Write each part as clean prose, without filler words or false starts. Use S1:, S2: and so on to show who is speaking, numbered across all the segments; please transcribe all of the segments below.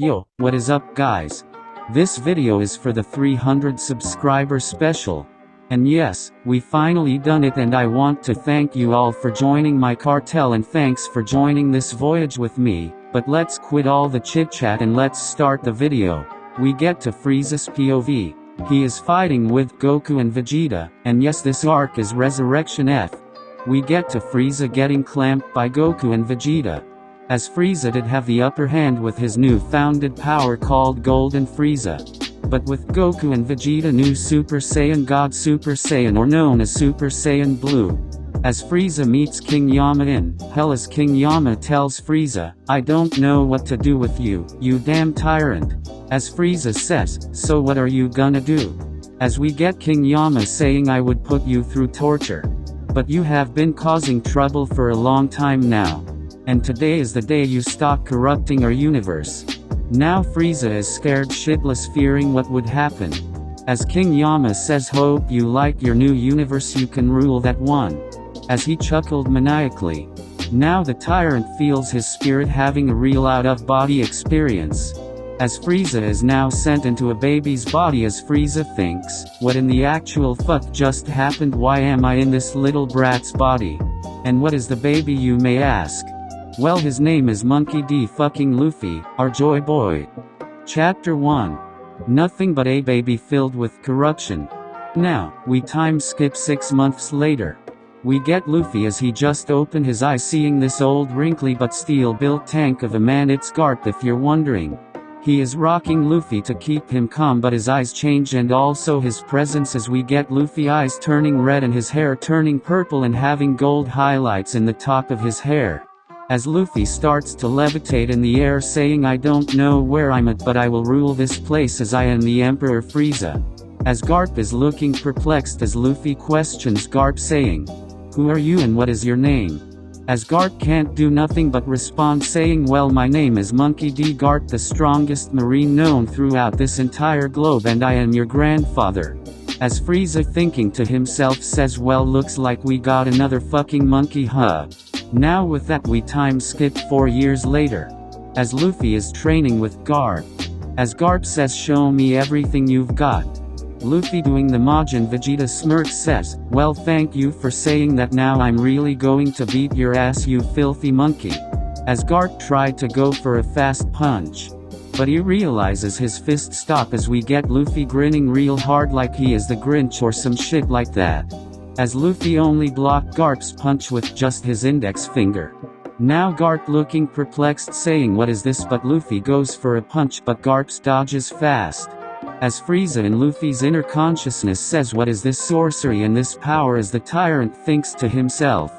S1: Yo, what is up guys? This video is for the 300 subscriber special. And yes, we finally done it, and I want to thank you all for joining my cartel, and thanks for joining this voyage with me. But let's quit all the chit chat and let's start the video. We get to Friezas POV. He is fighting with Goku and Vegeta, and yes, this arc is Resurrection F. We get to Frieza getting clamped by Goku and Vegeta, as Frieza did have the upper hand with his new founded power called Golden Frieza. But with Goku and Vegeta new Super Saiyan God Super Saiyan, or known as Super Saiyan Blue. As Frieza meets King Yama in Hell, as King Yama tells Frieza, "I don't know what to do with you, you damn tyrant." As Frieza says, "So what are you gonna do?" As we get King Yama saying, "I would put you through torture. But you have been causing trouble for a long time now. And today is the day you stop corrupting our universe." Now Frieza is scared shitless, fearing what would happen. As King Yama says, "Hope you like your new universe, you can rule that one." As he chuckled maniacally. Now the tyrant feels his spirit having a real out-of-body experience. As Frieza is now sent into a baby's body, as Frieza thinks, "What in the actual fuck just happened? Why am I in this little brat's body? And what is the baby, you may ask?" Well, his name is Monkey D. fucking Luffy, our joy boy. Chapter 1. Nothing but a baby filled with corruption. Now, we time skip 6 months later. We get Luffy as he just opened his eyes, seeing this old wrinkly but steel-built tank of a man. It's Garp, if you're wondering. He is rocking Luffy to keep him calm, but his eyes change, and also his presence, as we get Luffy eyes turning red and his hair turning purple and having gold highlights in the top of his hair. As Luffy starts to levitate in the air, saying, "I don't know where I'm at, but I will rule this place as I am the Emperor Frieza." As Garp is looking perplexed as Luffy questions Garp, saying, "Who are you and what is your name?" As Garp can't do nothing but respond saying, "Well, my name is Monkey D. Garp, the strongest marine known throughout this entire globe, and I am your grandfather." As Frieza, thinking to himself, says, "Well, looks like we got another fucking monkey, huh?" Now with that we time skip 4 years later. As Luffy is training with Garp. As Garp says, "Show me everything you've got." Luffy, doing the Majin Vegeta smirk, says, "Well, thank you for saying that. Now I'm really going to beat your ass, you filthy monkey." As Garp tried to go for a fast punch, but he realizes his fist stop, as we get Luffy grinning real hard like he is the Grinch or some shit like that. As Luffy only blocked Garp's punch with just his index finger. Now Garp looking perplexed, saying, "What is this?" But Luffy goes for a punch, but Garp dodges fast. As Frieza in Luffy's inner consciousness says, "What is this sorcery and this power?" as the tyrant thinks to himself.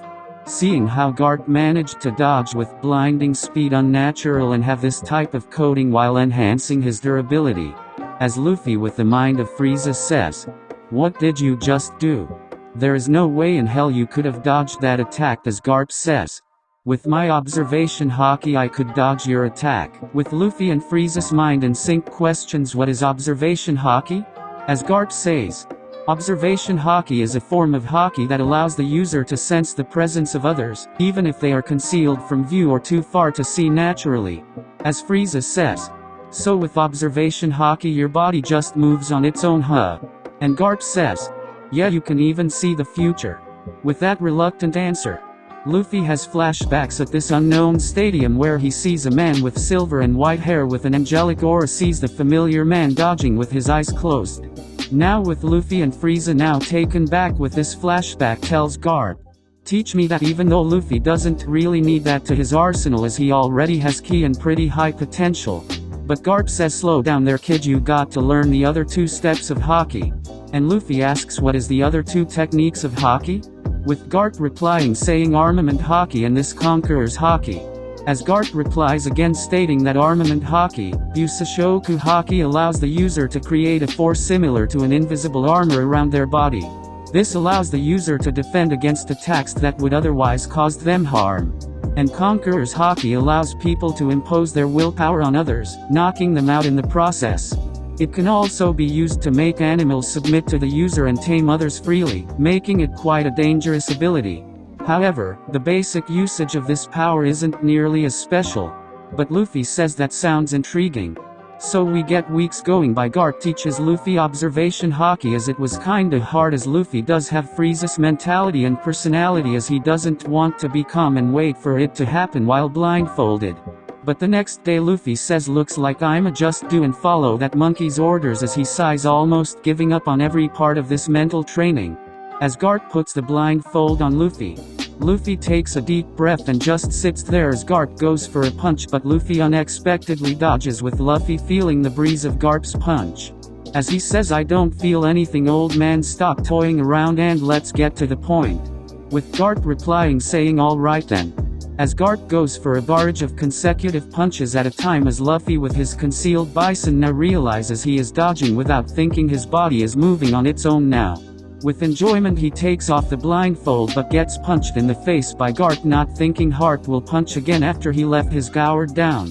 S1: Seeing how Garp managed to dodge with blinding speed, unnatural, and have this type of coating while enhancing his durability. As Luffy with the mind of Frieza says, "What did you just do? There is no way in hell you could have dodged that attack." As Garp says, "With my observation haki I could dodge your attack." With Luffy and Frieza's mind in sync, questions, "What is observation haki?" As Garp says, "Observation haki is a form of haki that allows the user to sense the presence of others, even if they are concealed from view or too far to see naturally." As Frieza says, "So with observation haki your body just moves on its own, huh?" And Garp says, "Yeah, you can even see the future." With that reluctant answer, Luffy has flashbacks at this unknown stadium where he sees a man with silver and white hair with an angelic aura, sees the familiar man dodging with his eyes closed. Now with Luffy and Frieza now taken back with this flashback, tells Garp, "Teach me that," even though Luffy doesn't really need that to his arsenal as he already has ki and pretty high potential. But Garp says, "Slow down there, kid, you got to learn the other 2 steps of haki." And Luffy asks, "What is the other 2 techniques of haki?" With Garp replying saying, "Armament haki and this Conqueror's haki." As Garp replies again stating that Armament haki, Busashoku haki, allows the user to create a force similar to an invisible armor around their body. This allows the user to defend against attacks that would otherwise cause them harm. And Conqueror's haki allows people to impose their willpower on others, knocking them out in the process. It can also be used to make animals submit to the user and tame others freely, making it quite a dangerous ability. However, the basic usage of this power isn't nearly as special. But Luffy says that sounds intriguing. So we get weeks going by. Garp teaches Luffy observation haki as it was kinda hard as Luffy does have Friezas mentality and personality as he doesn't want to be calm and wait for it to happen while blindfolded. But the next day Luffy says looks like I'ma just do and follow that monkey's orders as he sighs, almost giving up on every part of this mental training. As Garp puts the blindfold on Luffy, Luffy takes a deep breath and just sits there as Garp goes for a punch, but Luffy unexpectedly dodges with Luffy feeling the breeze of Garp's punch. As he says, "I don't feel anything, old man, stop toying around and let's get to the point." With Garp replying saying alright then. As Garp goes for a barrage of consecutive punches at a time as Luffy with his concealed bison now realizes he is dodging without thinking, his body is moving on its own now. With enjoyment he takes off the blindfold but gets punched in the face by Garp, not thinking Heart will punch again after he left his guard down.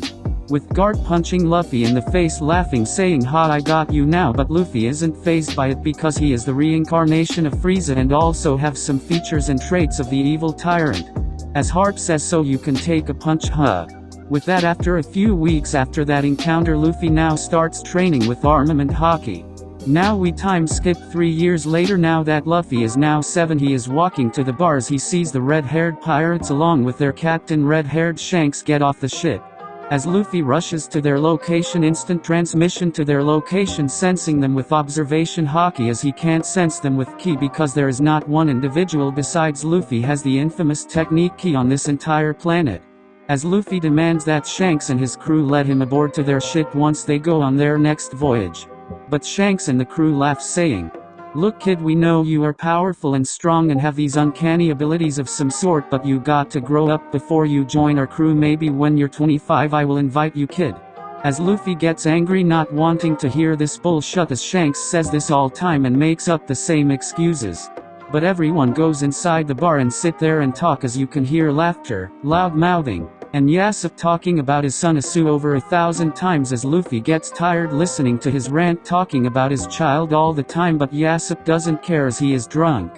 S1: With Garp punching Luffy in the face, laughing saying, "Ha, I got you now," but Luffy isn't fazed by it because he is the reincarnation of Frieza and also have some features and traits of the evil tyrant. As Heart says, "So you can take a punch, huh?" With that, after a few weeks after that encounter, Luffy now starts training with armament haki. Now we time skip 3 years later. Now that Luffy is now 7, he is walking to the bar as he sees the red-haired pirates along with their captain red-haired Shanks get off the ship. As Luffy rushes to their location, instant transmission to their location, sensing them with observation haki as he can't sense them with ki because there is not one individual besides Luffy has the infamous technique ki on this entire planet. As Luffy demands that Shanks and his crew let him aboard to their ship once they go on their next voyage. But Shanks and the crew laugh saying, "Look kid, we know you are powerful and strong and have these uncanny abilities of some sort, but you got to grow up before you join our crew. Maybe when you're 25 I will invite you, kid." As Luffy gets angry, not wanting to hear this bullshit as Shanks says this all time and makes up the same excuses. But everyone goes inside the bar and sit there and talk as you can hear laughter, loud mouthing, and Yasop talking about his son Asu over 1,000 times as Luffy gets tired listening to his rant talking about his child all the time, but Yasop doesn't care as he is drunk.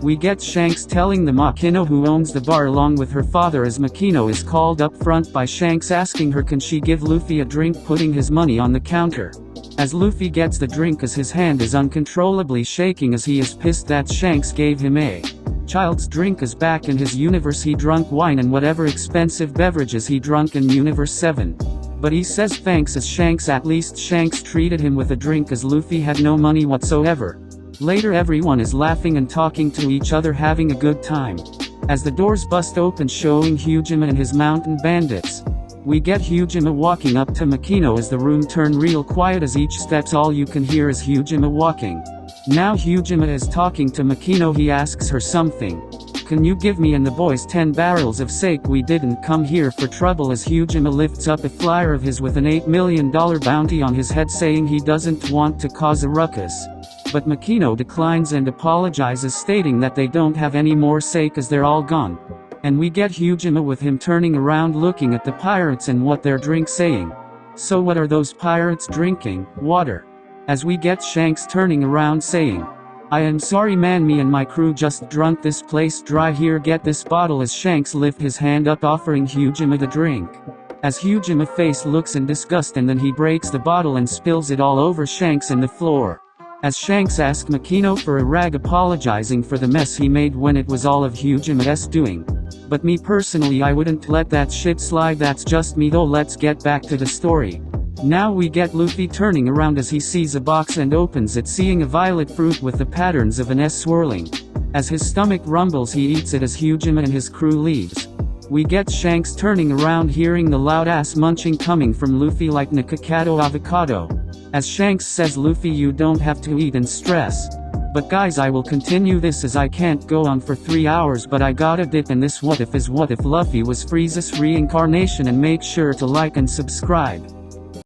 S1: We get Shanks telling the Makino who owns the bar along with her father as Makino is called up front by Shanks asking her can she give Luffy a drink, putting his money on the counter. As Luffy gets the drink as his hand is uncontrollably shaking as he is pissed that Shanks gave him a child's drink as back in his universe he drunk wine and whatever expensive beverages he drunk in Universe 7. But he says thanks as Shanks, at least Shanks treated him with a drink as Luffy had no money whatsoever. Later everyone is laughing and talking to each other, having a good time. As the doors bust open showing Hyujima and his mountain bandits. We get Hyujima walking up to Makino as the room turn real quiet as each steps all you can hear is Hyujima walking. Now Hyujima is talking to Makino, he asks her something. "Can you give me and the boys 10 barrels of sake? We didn't come here for trouble," as Hyujima lifts up a flyer of his with an $8 million bounty on his head saying he doesn't want to cause a ruckus. But Makino declines and apologizes stating that they don't have any more sake as they're all gone. And we get Hyujima with him turning around looking at the pirates and what they're drink saying. "So what are those pirates drinking? Water." As we get Shanks turning around saying, "I am sorry man, me and my crew just drunk this place dry, here get this bottle," as Shanks lift his hand up offering Hyujima the drink. As Hyujima face looks in disgust and then he breaks the bottle and spills it all over Shanks and the floor. As Shanks asked Makino for a rag apologizing for the mess he made when it was all of Hyujima's doing. "But me personally I wouldn't let that shit slide, that's just me though. Let's get back to the story." Now we get Luffy turning around as he sees a box and opens it, seeing a violet fruit with the patterns of an S swirling. As his stomach rumbles he eats it as Hyujima and his crew leaves. We get Shanks turning around hearing the loud ass munching coming from Luffy like Nakakato avocado. As Shanks says, "Luffy, you don't have to eat and stress. But guys, I will continue this as I can't go on for 3 hours, but I gotta dip, and this what if is what if Luffy was Friezas Reincarnation, and make sure to like and subscribe."